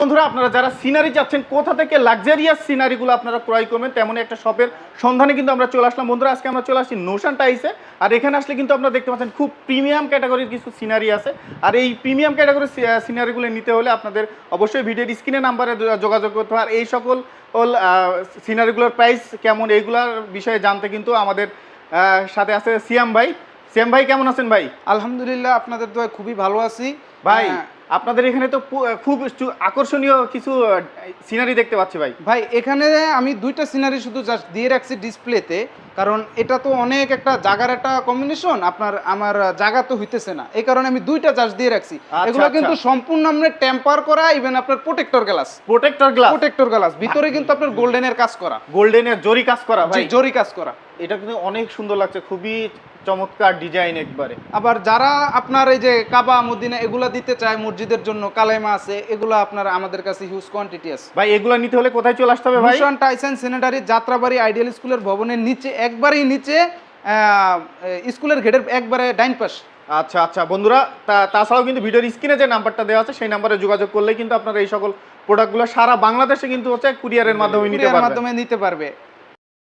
বন্ধুরা আপনারা যারা সিনারি চাচ্ছেন কোথা থেকে লাক্সারিয়াস সিনারিগুলো আপনারা ক্রয় করবেন তেমনই একটা শপের সন্ধানে কিন্তু আমরা চলে আসলাম। বন্ধুরা আজকে আমরা চলে আসছি নোশান টাইসে। আর এখানে আসলে কিন্তু আপনারা দেখতে পাচ্ছেন খুব প্রিমিয়াম ক্যাটাগরির কিছু সিনারি আছে। আর এই প্রিমিয়াম ক্যাটাগরির সিনারিগুলো নিতে হলে আপনাদের অবশ্যই ভিডিওর স্ক্রিনে নাম্বারে যোগাযোগ করতে হবে। আর এই সকল সিনারিগুলোর প্রাইস কেমন এইগুলোর বিষয়ে জানতে কিন্তু আমাদের সাথে আছে সিয়াম ভাই। সিয়াম ভাই কেমন আছেন ভাই? আলহামদুলিল্লাহ, আপনাদের দোয়ায় খুবই ভালো আছি ভাই আপনাদের এখানে তো খুব আকর্ষণীয় কিছু সিনারি দেখতে পাচ্ছি ভাই। ভাই এখানে আমি দুইটা সিনারি শুধু জাস্ট দিয়ে রাখছি ডিসপ্লেতে, কারণ এটা তো অনেক একটা জায়গার একটা কম্বিনেশন, আমার জায়গা তো হইতেছে না, এই কারণে আমি দুইটা জাস্ট দিয়ে রাখছি। এগুলো কিন্তু সম্পূর্ণ আপনার টেম্পার করা, ইভেন আপনার প্রোটেক্টর গ্লাস ভিতরে কিন্তু আপনার গোল্ডেনের কাজ করা, গোল্ডেনের জরি কাজ করা ভাই, জরি কাজ করা। এটা কিন্তু অনেক সুন্দর লাগছে, খুবই চমৎকার ডিজাইন একবারে। আবার যারা আপনার এই যে কাবা মদিনা এগুলা দিতে চায় মসজিদের জন্য, কালেমা আছে, এগুলো আপনার আমাদের কাছে হিউজ কোয়ান্টিটি আছে ভাই। এগুলা নিতে হলে কোথায় চলে আসতে হবে ভাই? Notion Tyson sanitary, Jatrabari ideal স্কুলের ভবনের নিচে, একবারেই নিচে, স্কুলের গেটের একবারে ডাইন পাশ। আচ্ছা আচ্ছা বন্ধুরা, তাছাড়াও কিন্তু ভিডিওর স্ক্রিনে যে নাম্বারটা দেওয়া আছে সেই নাম্বারে যোগাযোগ করলে কিন্তু আপনারা এই সকল প্রোডাক্টগুলো সারা বাংলাদেশে কিন্তু হচ্ছে কুরিয়ারের মাধ্যমে নিতে পারবে।